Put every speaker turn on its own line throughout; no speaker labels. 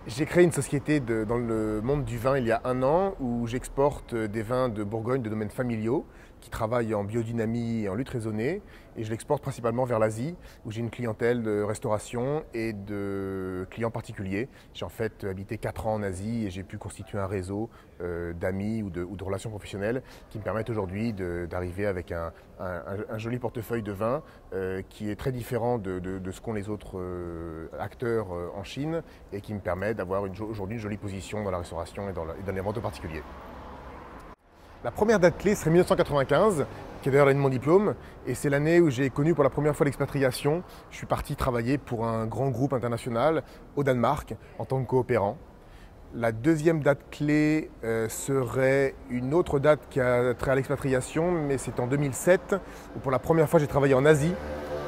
J'ai créé une société dans le monde du vin il y a 1 an où j'exporte des vins de Bourgogne de domaines familiaux qui travaillent en biodynamie et en lutte raisonnée, et je l'exporte principalement vers l'Asie où j'ai une clientèle de restauration et de clients particuliers. J'ai en fait habité 4 ans en Asie et j'ai pu constituer un réseau d'amis ou de relations professionnelles qui me permettent aujourd'hui d'arriver avec un joli portefeuille de vins qui est très différent de ce qu'ont les autres acteurs en Chine et qui me permet d'avoir aujourd'hui une jolie position dans la restauration et dans les ventes particuliers. La première date clé serait 1995, qui est d'ailleurs l'année de mon diplôme, et c'est l'année où j'ai connu pour la première fois l'expatriation. Je suis parti travailler pour un grand groupe international au Danemark en tant que coopérant. La deuxième date clé serait une autre date qui a trait à l'expatriation, mais c'est en 2007, où pour la première fois j'ai travaillé en Asie.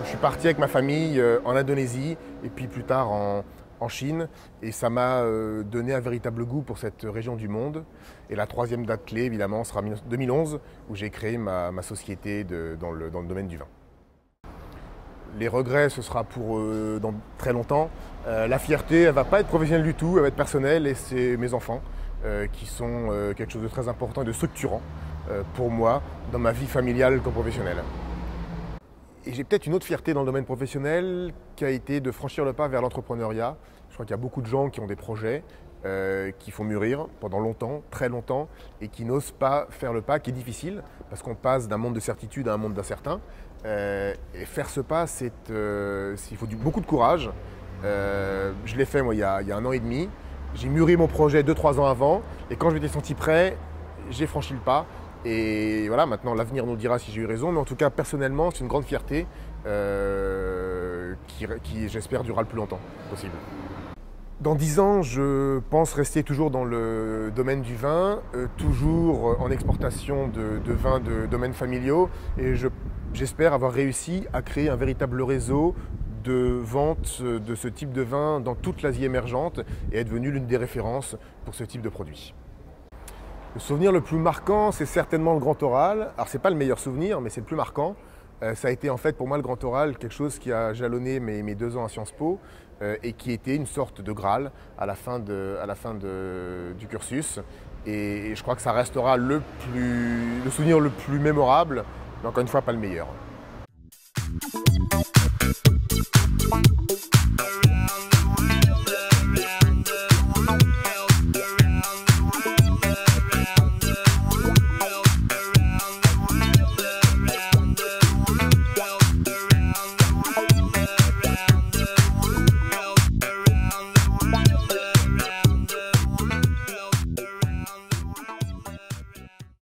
Je suis parti avec ma famille en Indonésie et puis plus tard en Chine, et ça m'a donné un véritable goût pour cette région du monde. Et la troisième date clé, évidemment, sera 2011, où j'ai créé ma société dans le domaine du vin. Les regrets, ce sera pour dans très longtemps. La fierté, elle ne va pas être professionnelle du tout, elle va être personnelle, et c'est mes enfants qui sont quelque chose de très important et de structurant pour moi dans ma vie familiale comme professionnelle. Et j'ai peut-être une autre fierté dans le domaine professionnel qui a été de franchir le pas vers l'entrepreneuriat. Je crois qu'il y a beaucoup de gens qui ont des projets qui font mûrir pendant longtemps, très longtemps, et qui n'osent pas faire le pas, qui est difficile, parce qu'on passe d'un monde de certitude à un monde d'incertain. Et faire ce pas, il faut beaucoup de courage. Je l'ai fait moi il y a 1 an et demi. J'ai mûri mon projet 2-3 ans avant, et quand je m'étais senti prêt, j'ai franchi le pas. Et voilà, maintenant l'avenir nous dira si j'ai eu raison, mais en tout cas personnellement c'est une grande fierté qui j'espère durera le plus longtemps possible. Dans 10 ans, je pense rester toujours dans le domaine du vin, toujours en exportation de vins de domaines familiaux, et j'espère avoir réussi à créer un véritable réseau de vente de ce type de vin dans toute l'Asie émergente et être devenu l'une des références pour ce type de produit. Le souvenir le plus marquant, c'est certainement le Grand Oral. Alors c'est pas le meilleur souvenir, mais c'est le plus marquant. Ça a été en fait pour moi le Grand Oral quelque chose qui a jalonné mes 2 ans à Sciences Po et qui était une sorte de Graal à la fin du cursus. Et je crois que ça restera le souvenir le plus mémorable, mais encore une fois pas le meilleur.